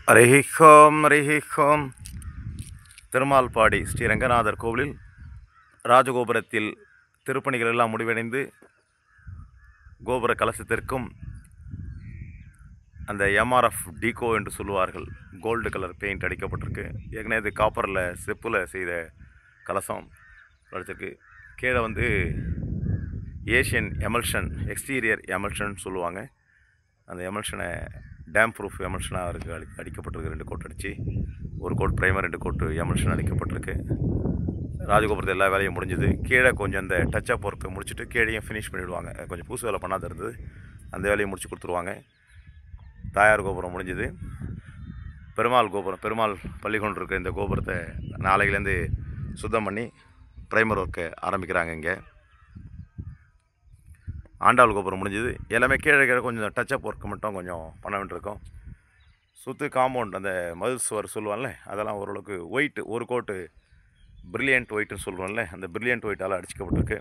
ஹரிஹோம் ஹரிஹோம். திருமால்பாடி ஸ்ரீ ரங்கநாதர் கோவிலில் ராஜகோபுரத்தில் திருப்பணிகள் எல்லாம் முடிவடைந்து கோபுர கலசத்திற்கும் அந்த எம்ஆர்எஃப் டீகோ என்று சொல்லுவார்கள், கோல்டு கலர் பெயிண்ட் அடிக்கப்பட்டிருக்கு. ஏற்கனவே இது காப்பரில் செப்பில் செய்த கலசம் அடிச்சிருக்கு. கீழே ஏஷியன் எமல்ஷன், எக்ஸ்டீரியர் எமல்ஷன் சொல்லுவாங்க. அந்த எமல்ஷனை டேம் ப்ரூஃப் எமல்ஷனாக இருக்குது, அடிக்கப்பட்டிருக்கு. 2 கோட் அடித்து, 1 கோட் ப்ரைமர், 2 கோட் எமல்ஷன் அடிக்கப்பட்டிருக்கு. ராஜகோபுரத்தில் எல்லா வேலையும் முடிஞ்சுது. கீழே கொஞ்சம் இந்த டச்சப் ஒர்க்கை முடிச்சுட்டு கீழேயும் ஃபினிஷ் பண்ணிவிடுவாங்க. கொஞ்சம் பூசு வேலை பண்ணாத இருந்தது, அந்த வேலையை முடிச்சு கொடுத்துருவாங்க. தாயார் கோபுரம் முடிஞ்சுது. பெருமாள் கோபுரம், பெருமாள் பள்ளிக்கொண்டு இருக்க இந்த கோபுரத்தை நாளையிலேருந்து சுத்தம் பண்ணி ப்ரைமர் ஒர்க்கை ஆரம்பிக்கிறாங்க. இங்கே ஆண்டாள் கோபுரம் முடிஞ்சுது. எல்லாமே கீழே கொஞ்சம் டச்சப் ஒர்க்கு மட்டும் கொஞ்சம் பண்ண வேண்டியிருக்கும். சுற்று காம்பவுண்ட் அந்த மதில் சுவர் சொல்லுவாங்கள்ல, அதெல்லாம் ஓரளவுக்கு ஒயிட்டு, 1 கோட்டு பிரில்லியன்ட் ஒயிட்டுன்னு சொல்லுவோம்ல, அந்த பிரில்லியன்ட் ஒயிட்டால் அடிச்சிக்கப்பட்டிருக்கு.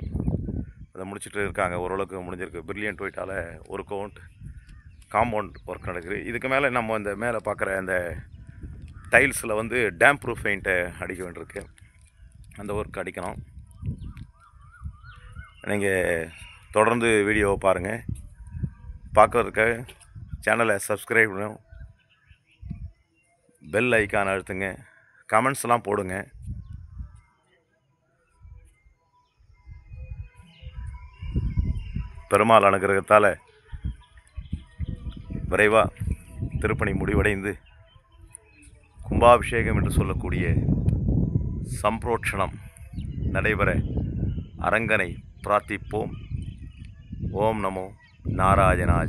அதை முடிச்சுட்டு இருக்காங்க. ஓரளவுக்கு முடிஞ்சிருக்கு. பிரில்லியன்ட் ஒயிட்டால் 1 கோட் காம்பவுண்ட் ஒர்க் நடக்குது. இதுக்கு மேலே நம்ம இந்த மேலே பார்க்குற அந்த டைல்ஸில் டேம் ப்ரூஃப் பெயிண்ட்டை அடிக்க வேண்டியிருக்கு. அந்த ஒர்க் அடிக்கணும். நீங்கள் தொடர்ந்து வீடியோவை பாருங்கள். பார்க்குறதுக்கு சேனலை சப்ஸ்கிரைப் பண்ணும், பெல் ஐக்கான் அழுத்துங்க, கமெண்ட்ஸ்லாம் போடுங்க. பெருமாள் அனுகிரகத்தால் விரைவாக திருப்பணி முடிவடைந்து கும்பாபிஷேகம் என்று சொல்லக்கூடிய சம்பிரோட்சணம் நடைபெற அரங்கனை பிரார்த்திப்போம். ஓம் நமோ நாராயணாய.